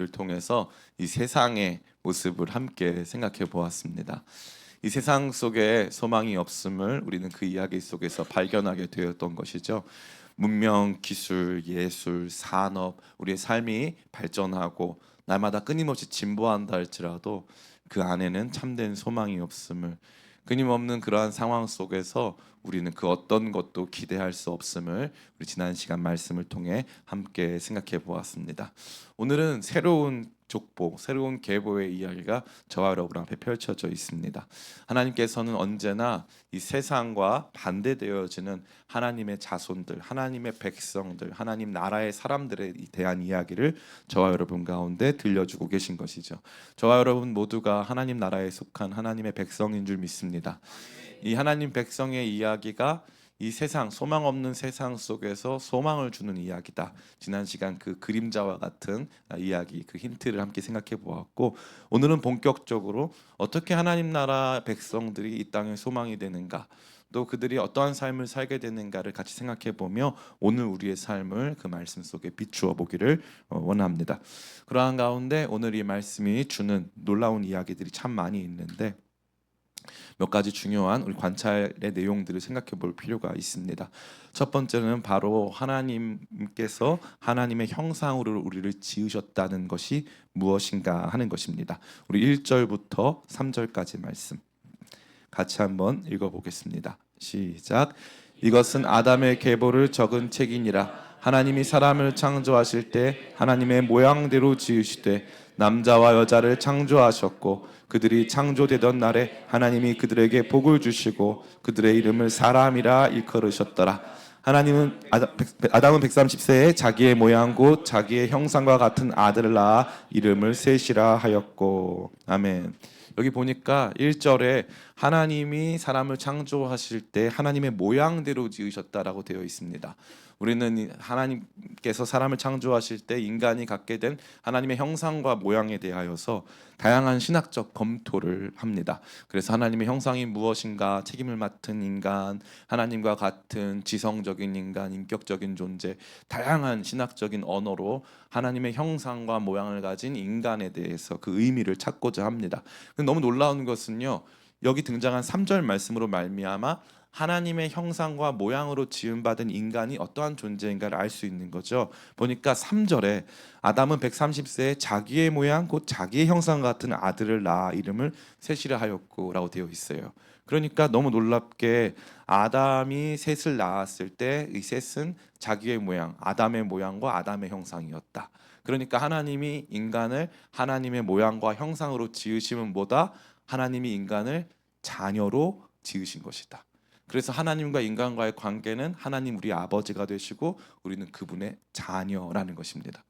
통해서 이 세상의 모습을 함께 생각해 보았습니다. 이 세상 속에 소망이 없음을 우리는 그 이야기 속에서 발견하게 되었던 것이죠. 문명, 기술, 예술, 산업, 우리의 삶이 발전하고 날마다 끊임없이 진보한다 할지라도 그 안에는 참된 소망이 없음을, 끊임없는 그러한 상황 속에서 우리는 그 어떤 것도 기대할 수 없음을 우리 지난 시간 말씀을 통해 함께 생각해 보았습니다. 오늘은 새로운 족보, 새로운 계보의 이야기가 저와 여러분 앞에 펼쳐져 있습니다. 하나님께서는 언제나 이 세상과 반대되어지는 하나님의 자손들, 하나님의 백성들, 하나님 나라의 사람들에 대한 이야기를 저와 여러분 가운데 들려주고 계신 것이죠. 저와 여러분 모두가 하나님 나라에 속한 하나님의 백성인 줄 믿습니다. 이 하나님 백성의 이야기가 이 세상, 소망 없는 세상 속에서 소망을 주는 이야기다. 지난 시간 그 그림자와 같은 이야기, 그 힌트를 함께 생각해 보았고, 오늘은 본격적으로 어떻게 하나님 나라 백성들이 이 땅에 소망이 되는가, 또 그들이 어떠한 삶을 살게 되는가를 같이 생각해 보며 오늘 우리의 삶을 그 말씀 속에 비추어 보기를 원합니다. 그러한 가운데 오늘 이 말씀이 주는 놀라운 이야기들이 참 많이 있는데, 몇 가지 중요한 우리 관찰의 내용들을 생각해 볼 필요가 있습니다. 첫 번째는 바로 하나님께서 하나님의 형상으로 우리를 지으셨다는 것이 무엇인가 하는 것입니다. 우리 1절부터 3절까지 말씀 같이 한번 읽어보겠습니다. 시작. 이것은 아담의 계보를 적은 책이니라. 하나님이 사람을 창조하실 때 하나님의 모양대로 지으시되 남자와 여자를 창조하셨고, 그들이 창조되던 날에 하나님이 그들에게 복을 주시고 그들의 이름을 사람이라 일컬으셨더라. 하나님은 아담은 130세에 자기의 모양 곧 자기의 형상과 같은 아들을 낳아 이름을 셋이라 하였고. 아멘. 여기 보니까 1절에 하나님이 사람을 창조하실 때 하나님의 모양대로 지으셨다라고 되어 있습니다. 우리는 하나님께서 사람을 창조하실 때 인간이 갖게 된 하나님의 형상과 모양에 대하여서 다양한 신학적 검토를 합니다. 그래서 하나님의 형상이 무엇인가, 책임을 맡은 인간, 하나님과 같은 지성적인 인간, 인격적인 존재, 다양한 신학적인 언어로 하나님의 형상과 모양을 가진 인간에 대해서 그 의미를 찾고자 합니다. 너무 놀라운 것은요, 여기 등장한 3절 말씀으로 말미암아 하나님의 형상과 모양으로 지음받은 인간이 어떠한 존재인가를 알 수 있는 거죠. 보니까 3절에 아담은 130세에 자기의 모양 곧 자기의 형상 같은 아들을 낳아 이름을 셋이라 하였고 라고 되어 있어요. 그러니까 너무 놀랍게 아담이 셋을 낳았을 때 이 셋은 자기의 모양, 아담의 모양과 아담의 형상이었다. 그러니까 하나님이 인간을 하나님의 모양과 형상으로 지으심은 뭐다? 하나님이 인간을 자녀로 지으신 것이다. 그래서 하나님과 인간과의 관계는 하나님 우리 아버지가 되시고 우리는 그분의 자녀라는 것입니다.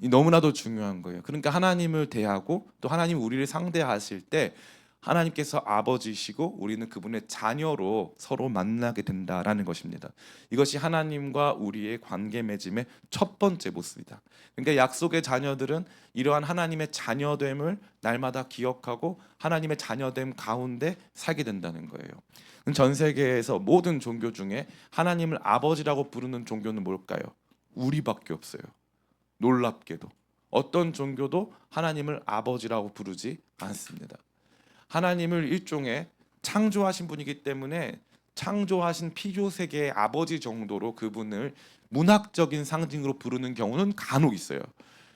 이 너무나도 중요한 거예요. 그러니까 하나님을 대하고 또 하나님 우리를 상대하실 때 하나님께서 아버지시고 우리는 그분의 자녀로 서로 만나게 된다라는 것입니다. 이것이 하나님과 우리의 관계 맺음의 첫 번째 모습이다. 그러니까 약속의 자녀들은 이러한 하나님의 자녀됨을 날마다 기억하고 하나님의 자녀됨 가운데 살게 된다는 거예요. 전 세계에서 모든 종교 중에 하나님을 아버지라고 부르는 종교는 뭘까요? 우리밖에 없어요. 놀랍게도 어떤 종교도 하나님을 아버지라고 부르지 않습니다. 하나님을 일종의 창조하신 분이기 때문에 창조하신 피조세계의 아버지 정도로 그분을 문학적인 상징으로 부르는 경우는 간혹 있어요.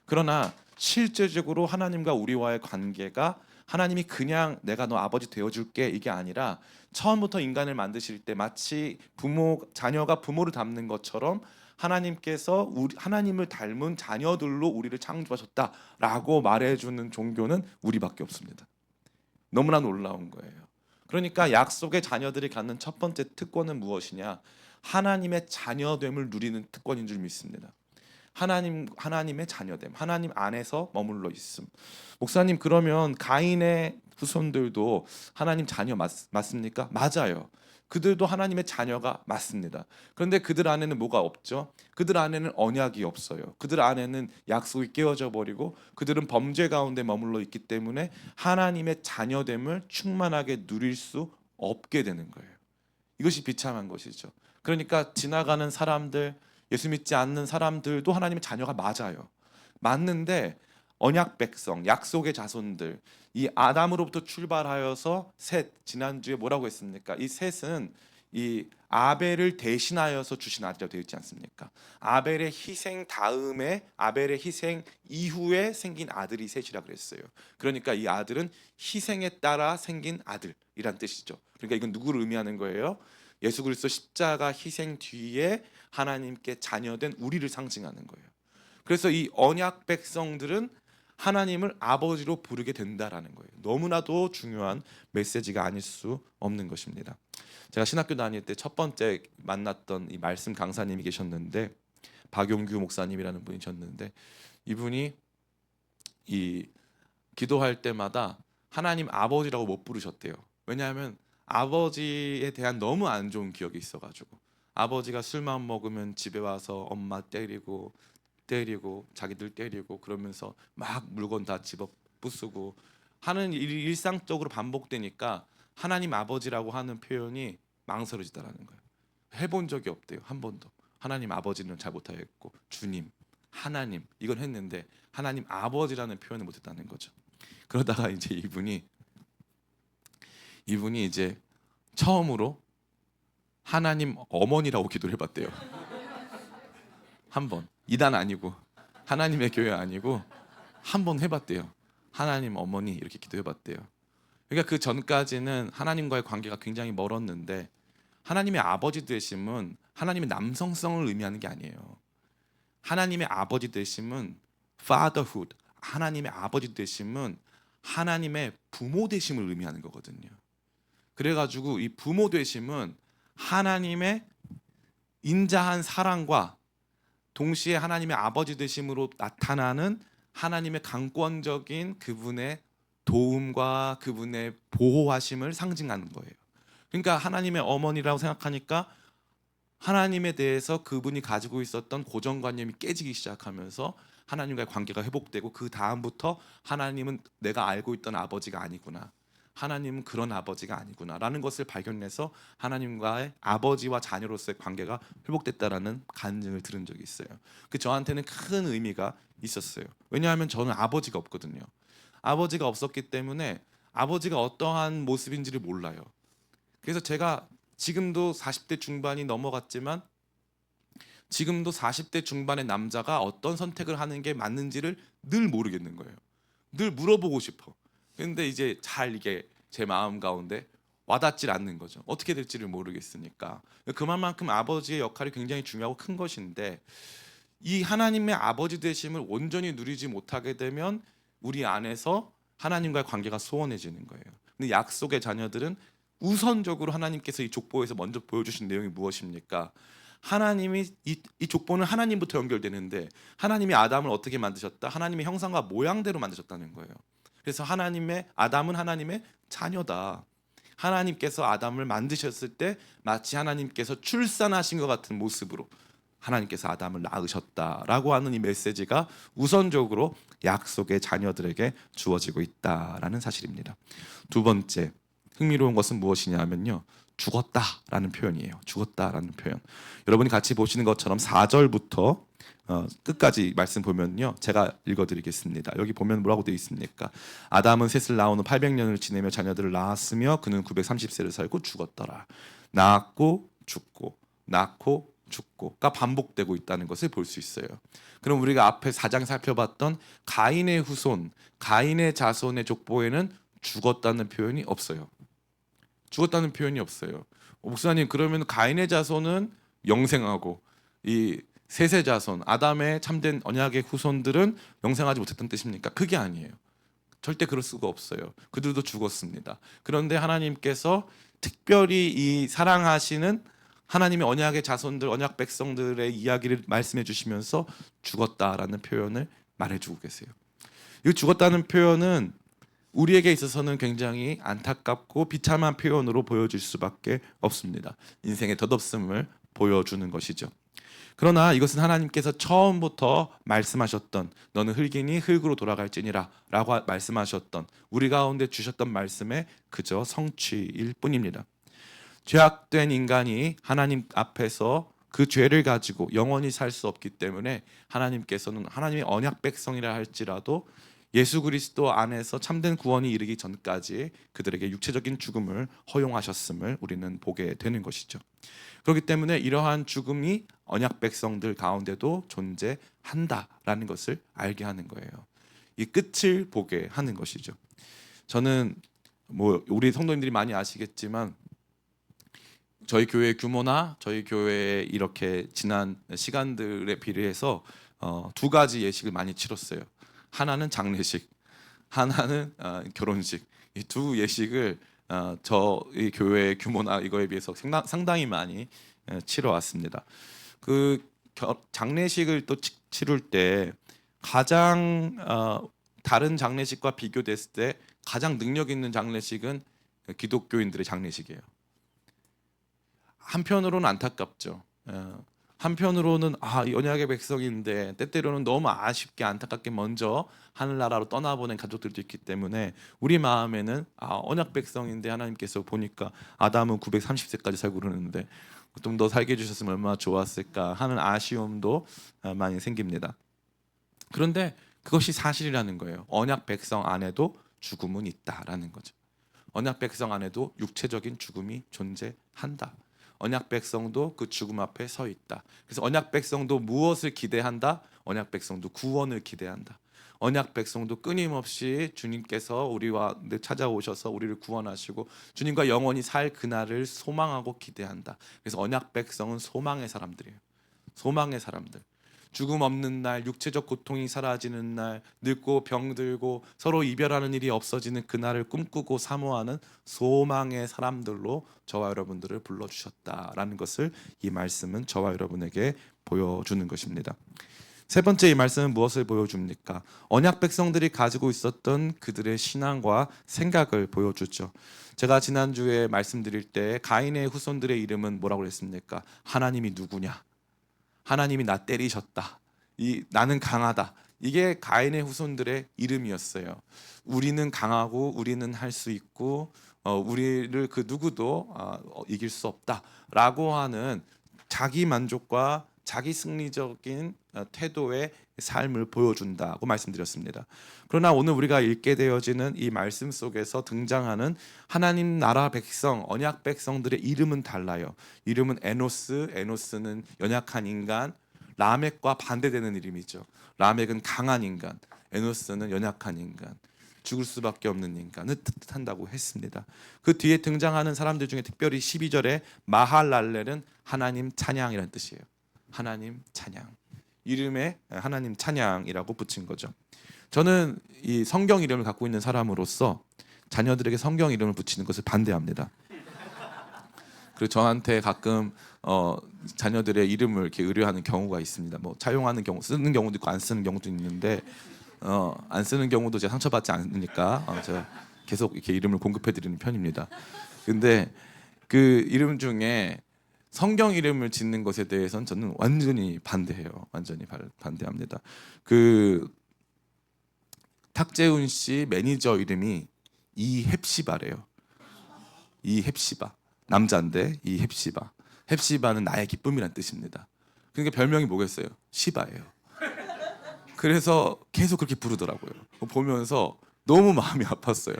그러나 실제적으로 하나님과 우리와의 관계가 하나님이 그냥 내가 너 아버지 되어줄게 이게 아니라 처음부터 인간을 만드실 때 마치 자녀가 부모를 닮는 것처럼 하나님께서 하나님을 닮은 자녀들로 우리를 창조하셨다라고 말해주는 종교는 우리밖에 없습니다. 너무나 놀라운 거예요. 그러니까 약속의 자녀들이 갖는 첫 번째 특권은 무엇이냐? 하나님의 자녀됨을 누리는 특권인 줄 믿습니다. 하나님의 자녀됨, 하나님 안에서 머물러 있음. 목사님, 그러면 가인의 후손들도 하나님 자녀 맞습니까? 맞아요. 그들도 하나님의 자녀가 맞습니다. 그런데 그들 안에는 뭐가 없죠? 그들 안에는 언약이 없어요. 그들 안에는 약속이 깨어져 버리고 그들은 범죄 가운데 머물러 있기 때문에 하나님의 자녀됨을 충만하게 누릴 수 없게 되는 거예요. 이것이 비참한 것이죠. 그러니까 지나가는 사람들, 예수 믿지 않는 사람들도 하나님의 자녀가 맞아요. 맞는데 언약 백성, 약속의 자손들, 이 아담으로부터 출발하여서 셋, 지난주에 뭐라고 했습니까? 이 셋은 이 아벨을 대신하여서 주신 아들이라고 되어 있지 않습니까? 아벨의 희생 다음에, 아벨의 희생 이후에 생긴 아들이 셋이라 그랬어요. 그러니까 이 아들은 희생에 따라 생긴 아들이란 뜻이죠. 그러니까 이건 누구를 의미하는 거예요? 예수 그리스도 십자가 희생 뒤에 하나님께 자녀된 우리를 상징하는 거예요. 그래서 이 언약 백성들은 하나님을 아버지로 부르게 된다라는 거예요. 너무나도 중요한 메시지가 아닐 수 없는 것입니다. 제가 신학교 다닐 때 첫 번째 만났던 이 말씀 강사님이 계셨는데, 박용규 목사님이라는 분이셨는데, 이분이 이 기도할 때마다 하나님 아버지라고 못 부르셨대요. 왜냐하면 아버지에 대한 너무 안 좋은 기억이 있어가지고, 아버지가 술만 먹으면 집에 와서 엄마 때리고 자기들 때리고 그러면서 막 물건 다 집어 부수고 하는 일이 일상적으로 반복되니까 하나님 아버지라고 하는 표현이 망설여지다라는 거예요. 해본 적이 없대요. 한 번도. 하나님 아버지는 잘 못하겠고, 주님, 하나님 이건 했는데 하나님 아버지라는 표현을 못했다는 거죠. 그러다가 이제 이분이 이제 처음으로 하나님 어머니라고 기도를 해봤대요. 한 번. 이단 아니고, 하나님의 교회 아니고 한 번 해봤대요. 하나님 어머니 이렇게 기도해봤대요. 그러니까 그 전까지는 하나님과의 관계가 굉장히 멀었는데, 하나님의 아버지 되심은 하나님의 남성성을 의미하는 게 아니에요. 하나님의 아버지 되심은 fatherhood, 하나님의 아버지 되심은 하나님의 부모 되심을 의미하는 거거든요. 그래가지고 이 부모 되심은 하나님의 인자한 사랑과 동시에 하나님의 아버지 되심으로 나타나는 하나님의 강권적인 그분의 도움과 그분의 보호하심을 상징하는 거예요. 그러니까 하나님의 어머니라고 생각하니까 하나님에 대해서 그분이 가지고 있었던 고정관념이 깨지기 시작하면서 하나님과의 관계가 회복되고, 그 다음부터 하나님은 내가 알고 있던 아버지가 아니구나, 하나님은 그런 아버지가 아니구나 라는 것을 발견해서 하나님과의 아버지와 자녀로서의 관계가 회복됐다라는 간증을 들은 적이 있어요. 그 저한테는 큰 의미가 있었어요. 왜냐하면 저는 아버지가 없거든요. 아버지가 없었기 때문에 아버지가 어떠한 모습인지를 몰라요. 그래서 제가 지금도 40대 중반이 넘어갔지만 지금도 40대 중반의 남자가 어떤 선택을 하는 게 맞는지를 늘 모르겠는 거예요. 늘 물어보고 싶어. 근데 이제 잘 이게 제 마음 가운데 와닿질 않는 거죠. 어떻게 될지를 모르겠으니까. 그만큼 아버지의 역할이 굉장히 중요하고 큰 것인데, 이 하나님의 아버지 되심을 온전히 누리지 못하게 되면 우리 안에서 하나님과의 관계가 소원해지는 거예요. 근데 약속의 자녀들은 우선적으로 하나님께서 이 족보에서 먼저 보여주신 내용이 무엇입니까? 하나님이 이 족보는 하나님부터 연결되는데, 하나님이 아담을 어떻게 만드셨다? 하나님의 형상과 모양대로 만드셨다는 거예요. 그래서 아담은 하나님의 자녀다. 하나님께서 아담을 만드셨을 때 마치 하나님께서 출산하신 것 같은 모습으로 하나님께서 아담을 낳으셨다라고 하는 이 메시지가 우선적으로 약속의 자녀들에게 주어지고 있다라는 사실입니다. 두 번째 흥미로운 것은 무엇이냐면요, 죽었다라는 표현이에요. 죽었다라는 표현. 여러분이 같이 보시는 것처럼 4절부터 끝까지 말씀 보면요, 제가 읽어드리겠습니다. 여기 보면 뭐라고 되어 있습니까? 아담은 셋을 낳은 후 800년을 지내며 자녀들을 낳았으며 그는 930세를 살고 죽었더라. 낳았고 죽고 낳고 죽고가 반복되고 있다는 것을 볼 수 있어요. 그럼 우리가 앞에 4장 살펴봤던 가인의 후손, 가인의 자손의 족보에는 죽었다는 표현이 없어요. 죽었다는 표현이 없어요. 목사님, 그러면 가인의 자손은 영생하고 이 셋의 자손, 아담의 참된 언약의 후손들은 영생하지 못했던 뜻입니까? 그게 아니에요. 절대 그럴 수가 없어요. 그들도 죽었습니다. 그런데 하나님께서 특별히 이 사랑하시는 하나님의 언약의 자손들, 언약 백성들의 이야기를 말씀해 주시면서 죽었다라는 표현을 말해주고 계세요. 이 죽었다는 표현은 우리에게 있어서는 굉장히 안타깝고 비참한 표현으로 보여질 수밖에 없습니다. 인생의 덧없음을 보여주는 것이죠. 그러나 이것은 하나님께서 처음부터 말씀하셨던, 너는 흙이니 흙으로 돌아갈지니라 라고 말씀하셨던, 우리 가운데 주셨던 말씀의 그저 성취일 뿐입니다. 죄악된 인간이 하나님 앞에서 그 죄를 가지고 영원히 살 수 없기 때문에 하나님께서는 하나님의 언약 백성이라 할지라도 예수 그리스도 안에서 참된 구원이 이르기 전까지 그들에게 육체적인 죽음을 허용하셨음을 우리는 보게 되는 것이죠. 그렇기 때문에 이러한 죽음이 언약 백성들 가운데도 존재한다라는 것을 알게 하는 거예요. 이 끝을 보게 하는 것이죠. 저는 뭐 우리 성도님들이 많이 아시겠지만 저희 교회 규모나 저희 교회의 이렇게 지난 시간들에 비례해서 두 가지 예식을 많이 치렀어요. 하나는 장례식, 하나는 결혼식. 이 두 예식을 저희 교회 규모나 이거에 비해서 상당히 많이 치러 왔습니다. 그 장례식을 또 치를 때 가장 다른 장례식과 비교됐을 때 가장 능력 있는 장례식은 기독교인들의 장례식이에요. 한편으로는 안타깝죠. 한편으로는 이 언약의 백성인데 때때로는 너무 아쉽게 안타깝게 먼저 하늘나라로 떠나보낸 가족들도 있기 때문에 우리 마음에는 언약 백성인데 하나님께서 보니까 아담은 930세까지 살고 그러는데 좀 더 살게 해주셨으면 얼마나 좋았을까 하는 아쉬움도 많이 생깁니다. 그런데 그것이 사실이라는 거예요. 언약 백성 안에도 죽음은 있다라는 거죠. 언약 백성 안에도 육체적인 죽음이 존재한다. 언약 백성도 그 죽음 앞에 서 있다. 그래서 언약 백성도 무엇을 기대한다? 언약 백성도 구원을 기대한다. 언약 백성도 끊임없이 주님께서 우리와 찾아오셔서 우리를 구원하시고 주님과 영원히 살 그날을 소망하고 기대한다. 그래서 언약 백성은 소망의 사람들이에요. 소망의 사람들. 죽음 없는 날, 육체적 고통이 사라지는 날, 늙고 병들고 서로 이별하는 일이 없어지는 그날을 꿈꾸고 사모하는 소망의 사람들로 저와 여러분들을 불러주셨다라는 것을 이 말씀은 저와 여러분에게 보여주는 것입니다. 세 번째 이 말씀은 무엇을 보여줍니까? 언약 백성들이 가지고 있었던 그들의 신앙과 생각을 보여주죠. 제가 지난주에 말씀드릴 때 가인의 후손들의 이름은 뭐라고 했습니까? 하나님이 누구냐? 하나님이 나 때리셨다. 나는 강하다. 이게 가인의 후손들의 이름이었어요. 우리는 강하고 우리는 할 수 있고 우리를 그 누구도 이길 수 없다라고 하는 자기 만족과 자기 승리적인 태도의 삶을 보여준다고 말씀드렸습니다. 그러나 오늘 우리가 읽게 되어지는 이 말씀 속에서 등장하는 하나님 나라 백성, 언약 백성들의 이름은 달라요. 이름은 에노스, 에노스는 연약한 인간, 라멕과 반대되는 이름이죠. 라멕은 강한 인간, 에노스는 연약한 인간, 죽을 수밖에 없는 인간을 뜻한다고 했습니다. 그 뒤에 등장하는 사람들 중에 특별히 12절에 마할랄렐은 하나님 찬양이라는 뜻이에요. 하나님 찬양. 이름에 하나님 찬양이라고 붙인 거죠. 저는 이 성경 이름을 갖고 있는 사람으로서 자녀들에게 성경 이름을 붙이는 것을 반대합니다. 그리고 저한테 가끔 자녀들의 이름을 이렇게 의뢰하는 경우가 있습니다. 뭐 차용하는 경우, 쓰는 경우도 있고 안 쓰는 경우도 있는데 안 쓰는 경우도 제가 상처받지 않으니까 제가 계속 이렇게 이름을 공급해 드리는 편입니다. 근데 그 이름 중에 성경 이름을 짓는 것에 대해서는 저는 완전히 반대해요. 완전히 반대합니다. 그 탁재훈 씨 매니저 이름이 이헵시바래요. 이헵시바. 남자인데 이헵시바. 헵시바는 나의 기쁨이란 뜻입니다. 그러니까 별명이 뭐겠어요? 시바예요. 그래서 계속 그렇게 부르더라고요. 보면서 너무 마음이 아팠어요.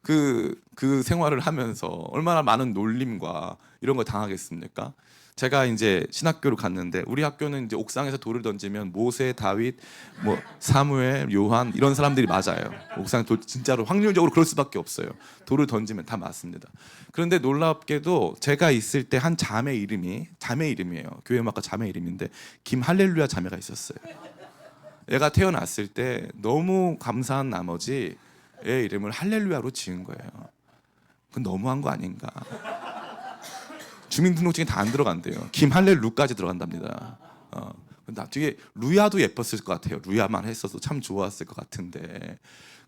그 생활을 하면서 얼마나 많은 놀림과 이런 걸 당하겠습니까? 제가 이제 신학교를 갔는데 우리 학교는 이제 옥상에서 돌을 던지면 모세, 다윗, 뭐 사무엘, 요한 이런 사람들이 맞아요. 옥상 돌 진짜로 확률적으로 그럴 수밖에 없어요. 돌을 던지면 다 맞습니다. 그런데 놀랍게도 제가 있을 때 한 자매 이름이에요. 교회 음악과 자매 이름인데 김할렐루야 자매가 있었어요. 얘가 태어났을 때 너무 감사한 나머지 애 이름을 할렐루야로 지은 거예요. 그건 너무한 거 아닌가? 주민등록증에 다 안 들어간대요. 김할렐루까지 들어간답니다. 나중에 루야도 예뻤을 것 같아요. 루야만 했어도 참 좋았을 것 같은데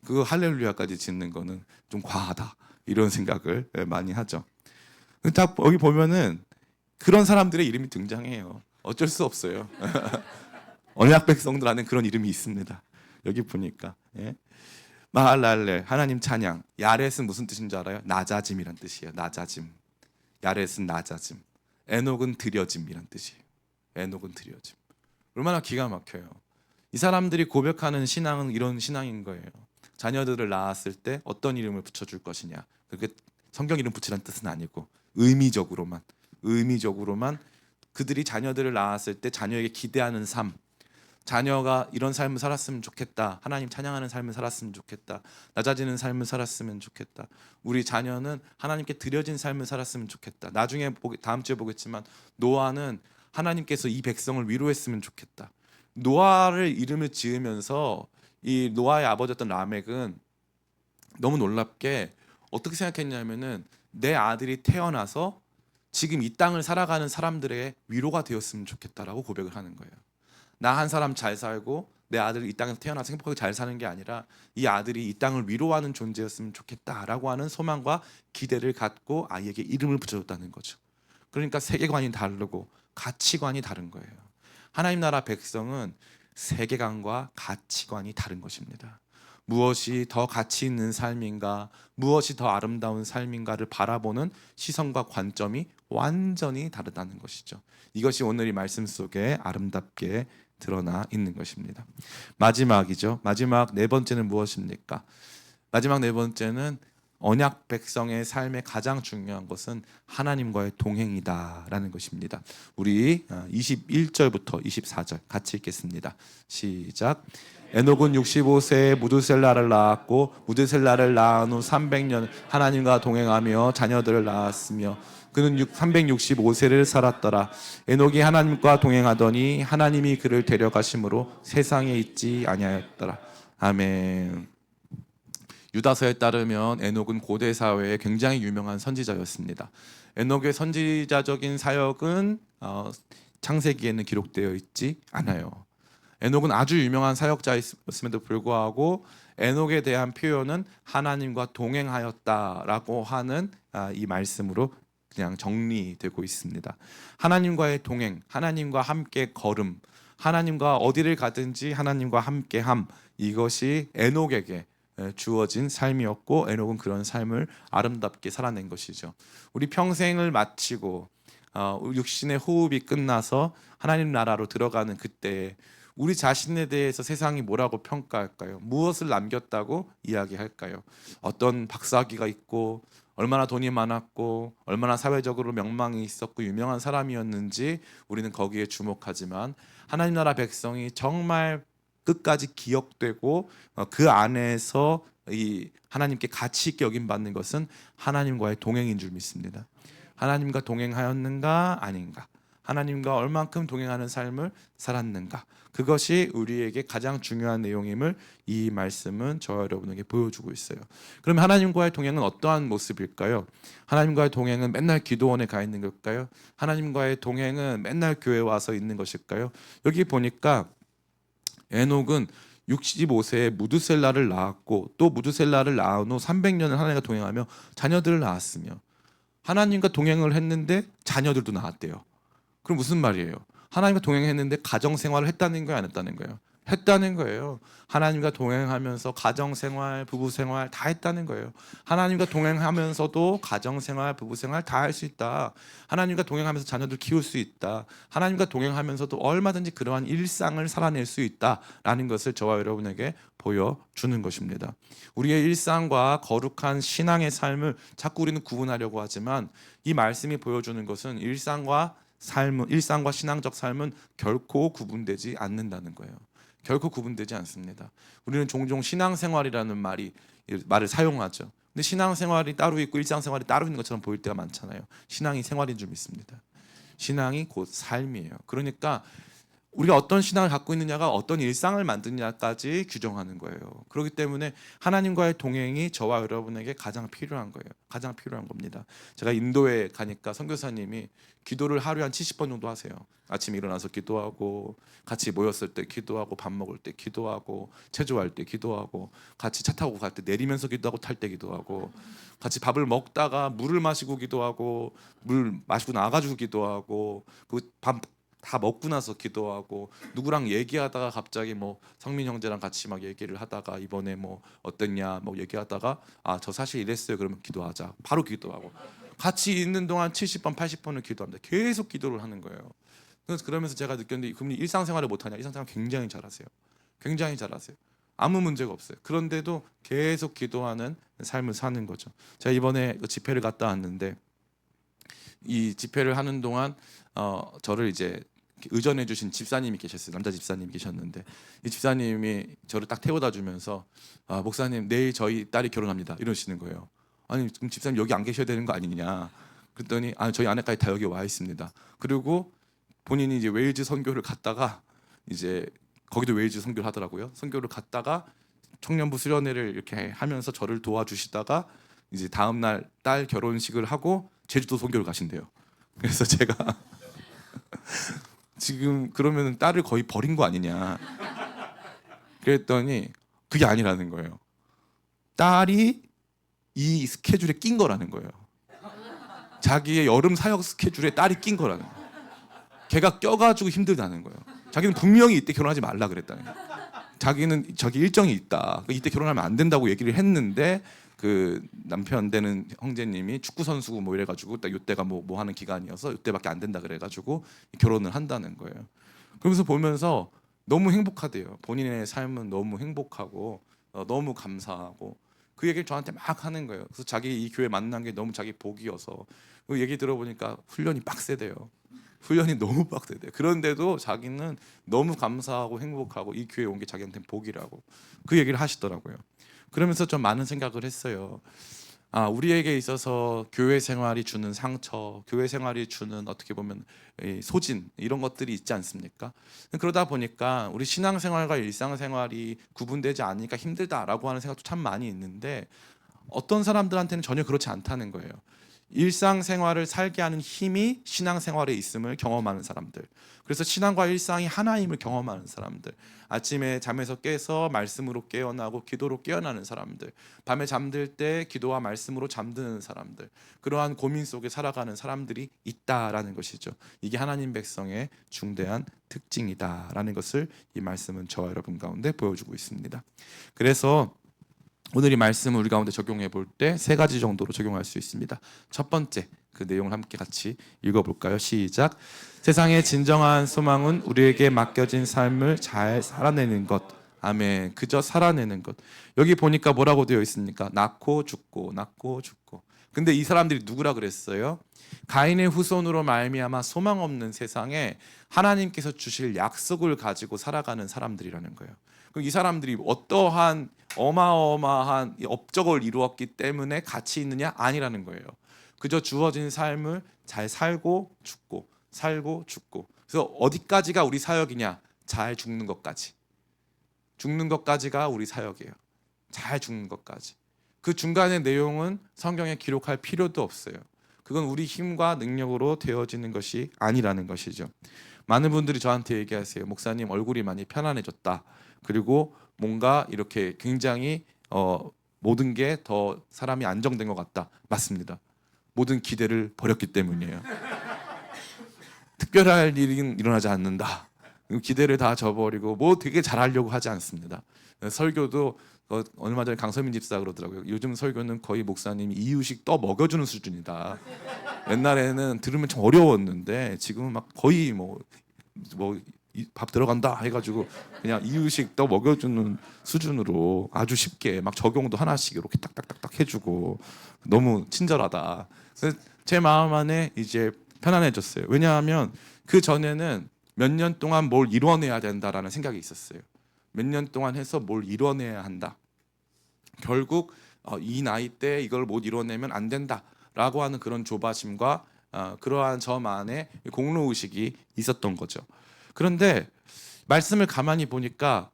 그 할렐루야까지 짓는 거는 좀 과하다 이런 생각을 많이 하죠. 딱 여기 보면은 그런 사람들의 이름이 등장해요. 어쩔 수 없어요. 언약 백성들 안에 그런 이름이 있습니다. 여기 보니까 마할랄렐 하나님 찬양. 야렛은 무슨 뜻인 줄 알아요? 낮아짐이란 뜻이에요. 낮아짐. 야렛은 낮아짐. 에녹은 드려짐이란 뜻이에요. 에녹은 드려짐. 얼마나 기가 막혀요. 이 사람들이 고백하는 신앙은 이런 신앙인 거예요. 자녀들을 낳았을 때 어떤 이름을 붙여줄 것이냐. 그게 성경 이름 붙이라는 뜻은 아니고 의미적으로만 그들이 자녀들을 낳았을 때 자녀에게 기대하는 삶, 자녀가 이런 삶을 살았으면 좋겠다, 하나님 찬양하는 삶을 살았으면 좋겠다, 낮아지는 삶을 살았으면 좋겠다, 우리 자녀는 하나님께 드려진 삶을 살았으면 좋겠다. 나중에 다음 주에 보겠지만 노아는 하나님께서 이 백성을 위로했으면 좋겠다. 노아를 이름을 지으면서 이 노아의 아버지였던 라멕은 너무 놀랍게 어떻게 생각했냐면은 내 아들이 태어나서 지금 이 땅을 살아가는 사람들의 위로가 되었으면 좋겠다라고 고백을 하는 거예요. 나 한 사람 잘 살고 내 아들이 이 땅에서 태어나서 행복하게 잘 사는 게 아니라 이 아들이 이 땅을 위로하는 존재였으면 좋겠다라고 하는 소망과 기대를 갖고 아이에게 이름을 붙여줬다는 거죠. 그러니까 세계관이 다르고 가치관이 다른 거예요. 하나님 나라 백성은 세계관과 가치관이 다른 것입니다. 무엇이 더 가치 있는 삶인가, 무엇이 더 아름다운 삶인가를 바라보는 시선과 관점이 완전히 다르다는 것이죠. 이것이 오늘 이 말씀 속에 아름답게 드러나 있는 것입니다. 마지막이죠. 마지막 네 번째는 무엇입니까? 마지막 네 번째는 언약 백성의 삶의 가장 중요한 것은 하나님과의 동행이다라는 것입니다. 우리 21절부터 24절 같이 읽겠습니다. 시작. 에녹은 65세에 무드셀라를 낳았고 무드셀라를 낳은 후 300년 하나님과 동행하며 자녀들을 낳았으며 그는 365세를 살았더라. 에녹이 하나님과 동행하더니 하나님이 그를 데려가심으로 세상에 있지 아니하였더라. 아멘. 유다서에 따르면 에녹은 고대 사회에 굉장히 유명한 선지자였습니다. 에녹의 선지자적인 사역은 창세기에는 기록되어 있지 않아요. 에녹은 아주 유명한 사역자였음에도 불구하고 에녹에 대한 표현은 하나님과 동행하였다라고 하는 이 말씀으로 그냥 정리되고 있습니다. 하나님과의 동행, 하나님과 함께 걸음, 하나님과 어디를 가든지 하나님과 함께함, 이것이 에녹에게 주어진 삶이었고 에녹은 그런 삶을 아름답게 살아낸 것이죠. 우리 평생을 마치고 육신의 호흡이 끝나서 하나님 나라로 들어가는 그때에 우리 자신에 대해서 세상이 뭐라고 평가할까요? 무엇을 남겼다고 이야기할까요? 어떤 박사학위가 있고 얼마나 돈이 많았고 얼마나 사회적으로 명망이 있었고 유명한 사람이었는지 우리는 거기에 주목하지만 하나님 나라 백성이 정말 끝까지 기억되고 그 안에서 이 하나님께 가치 있게 여김받는 것은 하나님과의 동행인 줄 믿습니다. 하나님과 동행하였는가 아닌가, 하나님과 얼만큼 동행하는 삶을 살았는가, 그것이 우리에게 가장 중요한 내용임을 이 말씀은 저와 여러분에게 보여주고 있어요. 그럼 하나님과의 동행은 어떠한 모습일까요? 하나님과의 동행은 맨날 기도원에 가 있는 걸까요? 하나님과의 동행은 맨날 교회 와서 있는 것일까요? 여기 보니까 에녹은 65세에 무드셀라를 낳았고 또 무드셀라를 낳은 후 300년을 하나님과 동행하며 자녀들을 낳았으며, 하나님과 동행을 했는데 자녀들도 낳았대요. 그럼 무슨 말이에요? 하나님과 동행했는데 가정생활을 했다는 거예요, 안 했다는 거예요? 했다는 거예요. 하나님과 동행하면서 가정생활, 부부생활 다 했다는 거예요. 하나님과 동행하면서도 가정생활, 부부생활 다 할 수 있다. 하나님과 동행하면서 자녀들 키울 수 있다. 하나님과 동행하면서도 얼마든지 그러한 일상을 살아낼 수 있다라는 것을 저와 여러분에게 보여주는 것입니다. 우리의 일상과 거룩한 신앙의 삶을 자꾸 우리는 구분하려고 하지만 이 말씀이 보여주는 것은 일상과 신앙적 삶은 결코 구분되지 않는다는 거예요. 결코 구분되지 않습니다. 우리는 종종 신앙생활이라는 말을 사용하죠. 근데 신앙생활이 따로 있고 일상생활이 따로 있는 것처럼 보일 때가 많잖아요. 신앙이 생활인 줄 믿습니다. 신앙이 곧 삶이에요. 그러니까 우리가 어떤 신앙을 갖고 있느냐가 어떤 일상을 만드냐까지 규정하는 거예요. 그렇기 때문에 하나님과의 동행이 저와 여러분에게 가장 필요한 거예요. 가장 필요한 겁니다. 제가 인도에 가니까 선교사님이 기도를 하루에 한 70번 정도 하세요. 아침에 일어나서 기도하고, 같이 모였을 때 기도하고, 밥 먹을 때 기도하고, 체조할 때 기도하고, 같이 차 타고 갈 때 내리면서 기도하고, 탈 때 기도하고, 같이 밥을 먹다가 물을 마시고 기도하고, 물 마시고 나가지고 기도하고, 그밥 다 먹고 나서 기도하고, 누구랑 얘기하다가 갑자기 뭐 성민 형제랑 같이 막 얘기를 하다가 이번에 뭐 어땠냐 뭐 얘기하다가 저 사실 이랬어요, 그러면 기도하자, 바로 기도하고, 같이 있는 동안 70번 80번을 기도합니다. 계속 기도를 하는 거예요. 그러면서 제가 느꼈는데 그분이 일상생활을 못하냐? 일상생활 굉장히 잘하세요. 굉장히 잘하세요. 아무 문제가 없어요. 그런데도 계속 기도하는 삶을 사는 거죠. 제가 이번에 집회를 갔다 왔는데 이 집회를 하는 동안 저를 이제 의전해 주신 집사님이 계셨어요. 남자 집사님이 계셨는데 이 집사님이 저를 딱 태워다 주면서 목사님 내일 저희 딸이 결혼합니다 이러시는 거예요. 아니 그럼 집사님 여기 안 계셔야 되는 거 아니냐. 그랬더니 저희 아내까지 다 여기 와 있습니다. 그리고 본인이 이제 웨일즈 선교를 갔다가 이제 거기도 웨일즈 선교를 하더라고요. 선교를 갔다가 청년부 수련회를 이렇게 하면서 저를 도와주시다가 이제 다음 날 딸 결혼식을 하고 제주도 선교를 가신대요. 그래서 제가 지금 그러면 딸을 거의 버린 거 아니냐. 그랬더니 그게 아니라는 거예요. 딸이 이 스케줄에 낀 거라는 거예요. 자기의 여름 사역 스케줄에 딸이 낀 거라는 거예요. 걔가 껴가지고 힘들다는 거예요. 자기는 분명히 이때 결혼하지 말라 그랬다는 거예요. 자기는 저기 일정이 있다. 이때 결혼하면 안 된다고 얘기를 했는데 그 남편 되는 형제님이 축구 선수고 뭐 이래가지고 딱 이때가 뭐 하는 기간이어서 이때밖에 안 된다 그래가지고 결혼을 한다는 거예요. 그러면서 보면서 너무 행복하대요. 본인의 삶은 너무 행복하고 너무 감사하고 그 얘기를 저한테 막 하는 거예요. 그래서 자기 이 교회 만난 게 너무 자기 복이어서 그 얘기 들어보니까 훈련이 빡세대요. 훈련이 너무 빡세대요. 그런데도 자기는 너무 감사하고 행복하고 이 교회에 온 게 자기한테는 복이라고 그 얘기를 하시더라고요. 그러면서 좀 많은 생각을 했어요. 우리에게 있어서 교회 생활이 주는 상처, 교회 생활이 주는 어떻게 보면 소진 이런 것들이 있지 않습니까? 그러다 보니까 우리 신앙생활과 일상생활이 구분되지 않으니까 힘들다라고 하는 생각도 참 많이 있는데 어떤 사람들한테는 전혀 그렇지 않다는 거예요. 일상생활을 살게 하는 힘이 신앙생활에 있음을 경험하는 사람들, 그래서 신앙과 일상이 하나임을 경험하는 사람들, 아침에 잠에서 깨서 말씀으로 깨어나고 기도로 깨어나는 사람들, 밤에 잠들 때 기도와 말씀으로 잠드는 사람들, 그러한 고민 속에 살아가는 사람들이 있다라는 것이죠. 이게 하나님 백성의 중대한 특징이다라는 것을 이 말씀은 저와 여러분 가운데 보여주고 있습니다. 그래서 오늘 이 말씀을 우리 가운데 적용해 볼 때 세 가지 정도로 적용할 수 있습니다. 첫 번째, 그 내용을 함께 같이 읽어볼까요? 시작. 세상의 진정한 소망은 우리에게 맡겨진 삶을 잘 살아내는 것. 아멘. 그저 살아내는 것. 여기 보니까 뭐라고 되어 있습니까? 낳고 죽고 낳고 죽고. 근데 이 사람들이 누구라 그랬어요? 가인의 후손으로 말미암아 소망 없는 세상에 하나님께서 주실 약속을 가지고 살아가는 사람들이라는 거예요. 그럼 이 사람들이 어떠한 어마어마한 업적을 이루었기 때문에 가치 있느냐? 아니라는 거예요. 그저 주어진 삶을 잘 살고 죽고 살고 죽고. 그래서 어디까지가 우리 사역이냐? 잘 죽는 것까지. 죽는 것까지가 우리 사역이에요. 잘 죽는 것까지. 그 중간의 내용은 성경에 기록할 필요도 없어요. 그건 우리 힘과 능력으로 되어지는 것이 아니라는 것이죠. 많은 분들이 저한테 얘기하세요. 목사님 얼굴이 많이 편안해졌다. 그리고 뭔가 이렇게 굉장히 모든 게 더 사람이 안정된 것 같다. 맞습니다. 모든 기대를 버렸기 때문이에요. 특별할 일은 일어나지 않는다. 기대를 다 저버리고 뭐 되게 잘하려고 하지 않습니다. 설교도 얼마 전에 강서민 집사 그러더라고요. 요즘 설교는 거의 목사님이 이유식 떠 먹여주는 수준이다. 옛날에는 들으면 좀 어려웠는데 지금은 막 거의 뭐 밥 들어간다 해가지고 그냥 이유식 떠 먹여주는 수준으로 아주 쉽게 막 적용도 하나씩 이렇게 딱딱딱딱 해주고 너무 친절하다. 그래서 제 마음 안에 이제 편안해졌어요. 왜냐하면 그 전에는 몇 년 동안 뭘 이뤄내야 된다라는 생각이 있었어요. 몇 년 동안 해서 뭘 이뤄내야 한다. 결국 이 나이 때 이걸 못 이뤄내면 안 된다라고 하는 그런 조바심과 그러한 저만의 공로의식이 있었던 거죠. 그런데 말씀을 가만히 보니까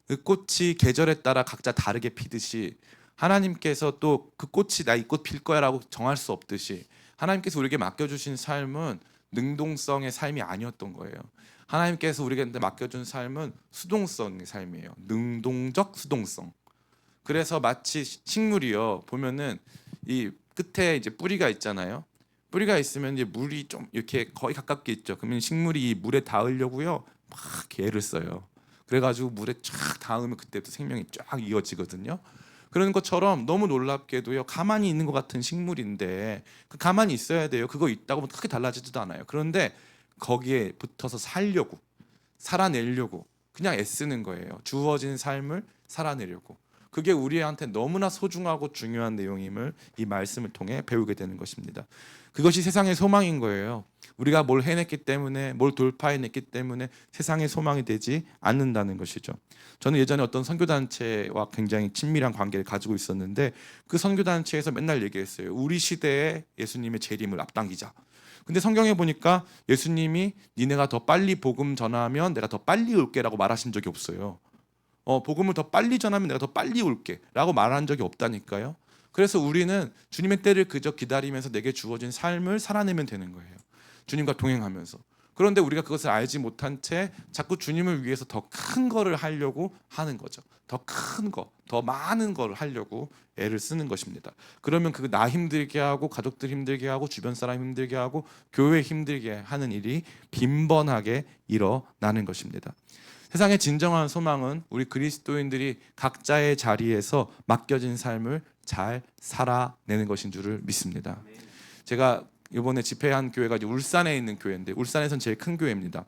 그 꽃이 계절에 따라 각자 다르게 피듯이 하나님께서 또 그 꽃이 나 이 꽃 필 거야라고 정할 수 없듯이 하나님께서 우리에게 맡겨주신 삶은 능동성의 삶이 아니었던 거예요. 하나님께서 우리에게 맡겨준 삶은 수동성의 삶이에요. 능동적 수동성. 그래서 마치 식물이요 보면은 이 끝에 이제 뿌리가 있잖아요. 뿌리가 있으면 이제 물이 좀 이렇게 거의 가깝게 있죠. 그러면 식물이 이 물에 닿으려고요 막 애를 써요. 그래가지고 물에 쫙 닿으면 그때부터 생명이 쫙 이어지거든요. 그런 것처럼 너무 놀랍게도요 가만히 있는 것 같은 식물인데 그 가만히 있어야 돼요. 그거 있다고 크게 달라지지도 않아요. 그런데 거기에 붙어서 살려고 살아내려고 그냥 애쓰는 거예요. 주어진 삶을 살아내려고. 그게 우리한테 너무나 소중하고 중요한 내용임을 이 말씀을 통해 배우게 되는 것입니다. 그것이 세상의 소망인 거예요. 우리가 뭘 해냈기 때문에, 뭘 돌파해냈기 때문에 세상의 소망이 되지 않는다는 것이죠. 저는 예전에 어떤 선교단체와 굉장히 친밀한 관계를 가지고 있었는데, 그 선교단체에서 맨날 얘기했어요. 우리 시대에 예수님의 재림을 앞당기자. 근데 성경에 보니까 예수님이 니네가 더 빨리 복음 전하면 내가 더 빨리 올게라고 말하신 적이 없어요. 복음을 더 빨리 전하면 내가 더 빨리 올게라고 말한 적이 없다니까요. 그래서 우리는 주님의 때를 그저 기다리면서 내게 주어진 삶을 살아내면 되는 거예요. 주님과 동행하면서. 그런데 우리가 그것을 알지 못한 채 자꾸 주님을 위해서 더 큰 거를 하려고 하는 거죠. 더 큰 거, 더 많은 거를 하려고 애를 쓰는 것입니다. 그러면 그 나 힘들게 하고, 가족들 힘들게 하고, 주변 사람 힘들게 하고, 교회 힘들게 하는 일이 빈번하게 일어나는 것입니다. 세상의 진정한 소망은 우리 그리스도인들이 각자의 자리에서 맡겨진 삶을 잘 살아내는 것인 줄을 믿습니다. 제가 이번에 집회한 교회가 이제 울산에 있는 교회인데, 울산에선 제일 큰 교회입니다.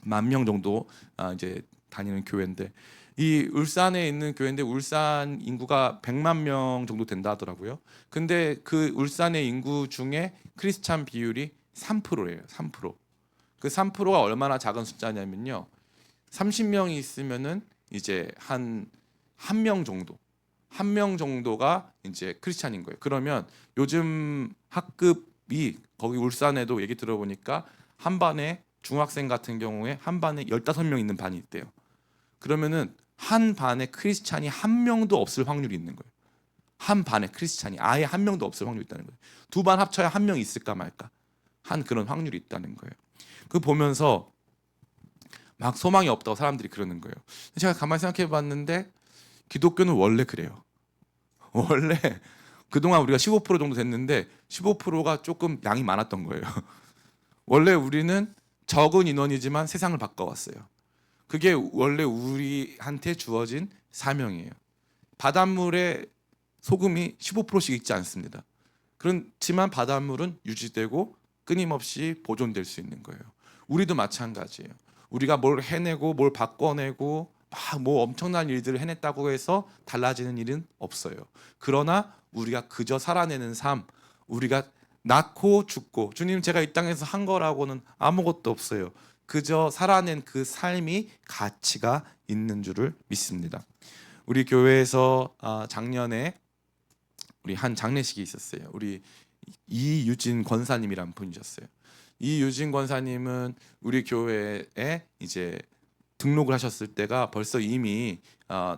10,000명 정도 이제 다니는 교회인데, 이 울산에 있는 교회인데 울산 인구가 100만 명 정도 된다 하더라고요. 근데 그 울산의 인구 중에 크리스찬 비율이 3%예요. 3%. 그 3%가 얼마나 작은 숫자냐면요. 30명이 있으면은 이제 한 명 정도, 한 명 정도가 이제 크리스찬인 거예요. 그러면 요즘 학급이 거기 울산에도 얘기 들어보니까 한 반에 중학생 같은 경우에 한 반에 15명 있는 반이 있대요. 그러면은 한 반에 크리스찬이 한 명도 없을 확률이 있는 거예요. 한 반에 크리스찬이 아예 한 명도 없을 확률이 있다는 거예요. 두 반 합쳐야 한 명 있을까 말까 한 그런 확률이 있다는 거예요. 그 보면서 막 소망이 없다고 사람들이 그러는 거예요. 제가 가만히 생각해 봤는데 기독교는 원래 그래요. 원래 그동안 우리가 15% 정도 됐는데 15%가 조금 양이 많았던 거예요. 원래 우리는 적은 인원이지만 세상을 바꿔왔어요. 그게 원래 우리한테 주어진 사명이에요. 바닷물에 소금이 15%씩 있지 않습니다. 그렇지만 바닷물은 유지되고 끊임없이 보존될 수 있는 거예요. 우리도 마찬가지예요. 우리가 뭘 해내고 뭘 바꿔내고 막 뭐 엄청난 일들을 해냈다고 해서 달라지는 일은 없어요. 그러나 우리가 그저 살아내는 삶, 우리가 낳고 죽고, 주님 제가 이 땅에서 한 거라고는 아무것도 없어요. 그저 살아낸 그 삶이 가치가 있는 줄을 믿습니다. 우리 교회에서 작년에 우리 한 장례식이 있었어요. 우리 이유진 권사님이란 분이셨어요. 이유진 권사님은 우리 교회에 이제 등록을 하셨을 때가 벌써 이미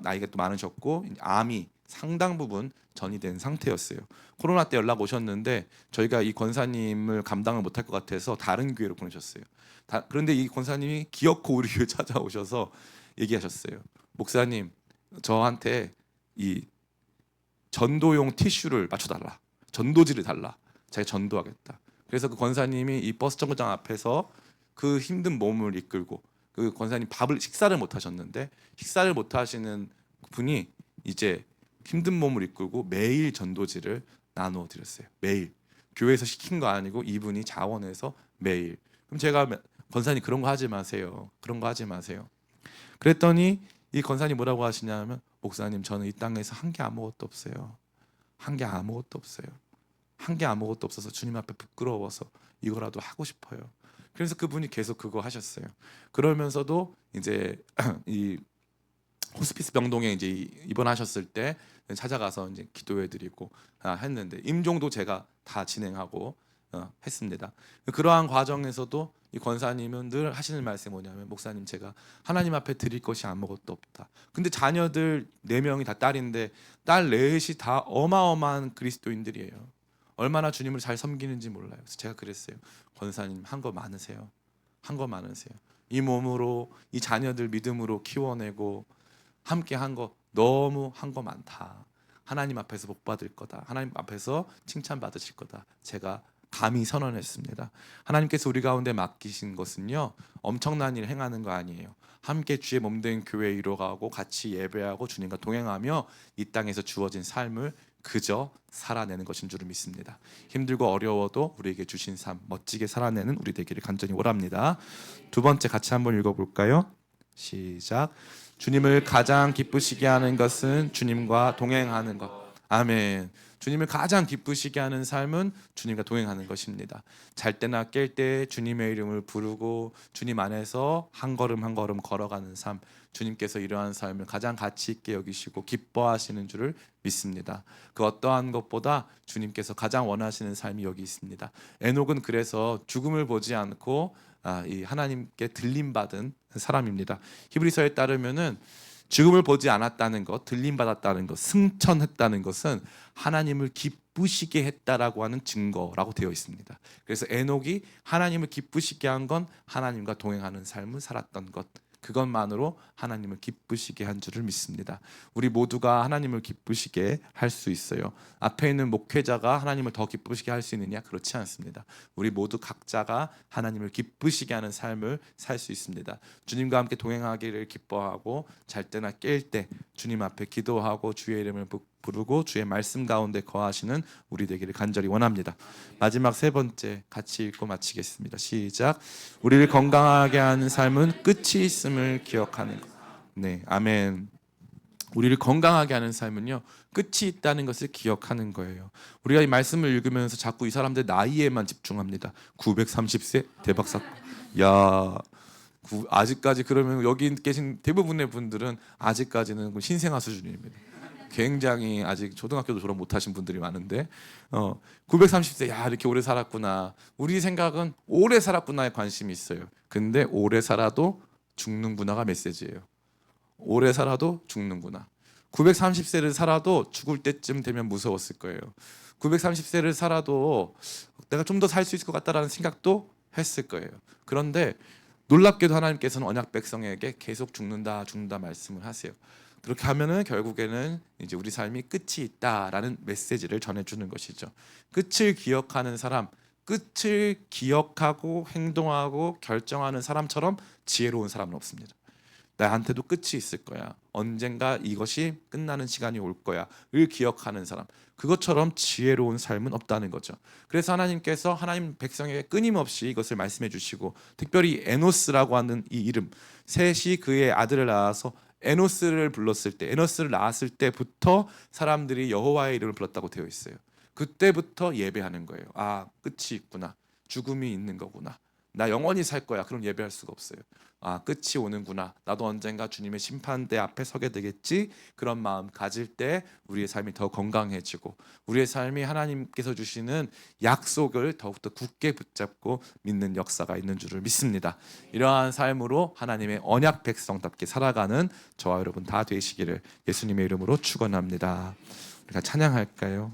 나이가 또 많으셨고 암이 상당 부분 전이된 상태였어요. 코로나 때 연락 오셨는데 저희가 이 권사님을 감당을 못할 것 같아서 다른 교회로 보내셨어요. 그런데 이 권사님이 기어코 우리 교회 찾아오셔서 얘기하셨어요. 목사님, 저한테 이 전도용 티슈를 맞춰달라. 전도지를 달라. 제가 전도하겠다. 그래서 그 권사님이 이 버스 정거장 앞에서 그 힘든 몸을 이끌고, 그 권사님 식사를 못 하셨는데 식사를 못 하시는 분이 이제 힘든 몸을 이끌고 매일 전도지를 나누어 드렸어요. 매일. 교회에서 시킨 거 아니고 이분이 자원해서 매일. 그럼 제가 권사님 그런 거 하지 마세요. 그런 거 하지 마세요. 그랬더니 이 권사님 뭐라고 하시냐면, 목사님 저는 이 땅에서 한 게 아무것도 없어요. 한 게 아무것도 없어요. 한 게 아무것도 없어서 주님 앞에 부끄러워서 이거라도 하고 싶어요. 그래서 그분이 계속 그거 하셨어요. 그러면서도 이제 이 호스피스 병동에 이제 입원하셨을 때 찾아가서 이제 기도해드리고 했는데, 임종도 제가 다 진행하고 했습니다. 그러한 과정에서도 이 권사님은 늘 하시는 말씀이 뭐냐면, 목사님 제가 하나님 앞에 드릴 것이 아무것도 없다. 근데 자녀들 4명이 다 딸인데 딸 넷이 다 어마어마한 그리스도인들이에요. 얼마나 주님을 잘 섬기는지 몰라요. 그래서 제가 그랬어요. 권사님 한 거 많으세요. 한 거 많으세요. 이 몸으로 이 자녀들 믿음으로 키워내고 함께 한 거 너무 한 거 많다. 하나님 앞에서 복 받을 거다. 하나님 앞에서 칭찬 받으실 거다. 제가 감히 선언했습니다. 하나님께서 우리 가운데 맡기신 것은요, 엄청난 일 행하는 거 아니에요. 함께 주의 몸된 교회 이뤄가고 같이 예배하고 주님과 동행하며 이 땅에서 주어진 삶을 그저 살아내는 것인 줄을 믿습니다. 힘들고 어려워도 우리에게 주신 삶 멋지게 살아내는 우리 되기를 간절히 원합니다. 두 번째 같이 한번 읽어볼까요? 시작. 주님을 가장 기쁘시게 하는 것은 주님과 동행하는 것. 아멘. 주님을 가장 기쁘시게 하는 삶은 주님과 동행하는 것입니다. 잘 때나 깰 때 주님의 이름을 부르고 주님 안에서 한 걸음 한 걸음 걸어가는 삶, 주님께서 이러한 삶을 가장 가치 있게 여기시고 기뻐하시는 줄을 믿습니다. 그 어떠한 것보다 주님께서 가장 원하시는 삶이 여기 있습니다. 에녹은 그래서 죽음을 보지 않고 이 하나님께 들림받은 사람입니다. 히브리서에 따르면은 죽음을 보지 않았다는 것, 들림받았다는 것, 승천했다는 것은 하나님을 기쁘시게 했다라고 하는 증거라고 되어 있습니다. 그래서 에녹이 하나님을 기쁘시게 한 건 하나님과 동행하는 삶을 살았던 것, 그것만으로 하나님을 기쁘시게 한 줄을 믿습니다. 우리 모두가 하나님을 기쁘시게 할 수 있어요. 앞에 있는 목회자가 하나님을 더 기쁘시게 할 수 있느냐? 그렇지 않습니다. 우리 모두 각자가 하나님을 기쁘시게 하는 삶을 살 수 있습니다. 주님과 함께 동행하기를 기뻐하고 잘 때나 깰 때 주님 앞에 기도하고 주의 이름을 부르고 주의 말씀 가운데 거하시는 우리 되기를 간절히 원합니다. 마지막 세 번째 같이 읽고 마치겠습니다. 시작. 우리를 건강하게 하는 삶은 끝이 있음을 기억하는 것. 네, 아멘. 우리를 건강하게 하는 삶은요, 끝이 있다는 것을 기억하는 거예요. 우리가 이 말씀을 읽으면서 자꾸 이 사람들 나이에만 집중합니다. 930세 대박 사건. 야, 아직까지 그러면 여기 계신 대부분의 분들은 아직까지는 신생아 수준입니다. 굉장히 아직 초등학교도 졸업 못하신 분들이 많은데 930세 야 이렇게 오래 살았구나. 우리 생각은 오래 살았구나에 관심이 있어요. 근데 오래 살아도 죽는구나가 메시지예요. 오래 살아도 죽는구나. 930세를 살아도 죽을 때쯤 되면 무서웠을 거예요. 930세를 살아도 내가 좀 더 살 수 있을 것 같다라는 생각도 했을 거예요. 그런데 놀랍게도 하나님께서는 언약 백성에게 계속 죽는다 말씀을 하세요. 그렇게 하면은 결국에는 이제 우리 삶이 끝이 있다라는 메시지를 전해주는 것이죠. 끝을 기억하는 사람, 끝을 기억하고 행동하고 결정하는 사람처럼 지혜로운 사람은 없습니다. 나한테도 끝이 있을 거야. 언젠가 이것이 끝나는 시간이 올 거야를 기억하는 사람. 그것처럼 지혜로운 삶은 없다는 거죠. 그래서 하나님께서 하나님 백성에게 끊임없이 이것을 말씀해 주시고, 특별히 에노스라고 하는 이 이름, 셋이 그의 아들을 낳아서 에노스를 불렀을 때, 에노스를 낳았을 때부터 사람들이 여호와의 이름을 불렀다고 되어 있어요. 그때부터 예배하는 거예요. 아, 끝이 있구나. 죽음이 있는 거구나. 나 영원히 살 거야. 그럼 예배할 수가 없어요. 아, 끝이 오는구나. 나도 언젠가 주님의 심판대 앞에 서게 되겠지. 그런 마음 가질 때 우리의 삶이 더 건강해지고 우리의 삶이 하나님께서 주시는 약속을 더욱더 굳게 붙잡고 믿는 역사가 있는 줄을 믿습니다. 이러한 삶으로 하나님의 언약 백성답게 살아가는 저와 여러분 다 되시기를 예수님의 이름으로 축원합니다. 우리가 찬양할까요?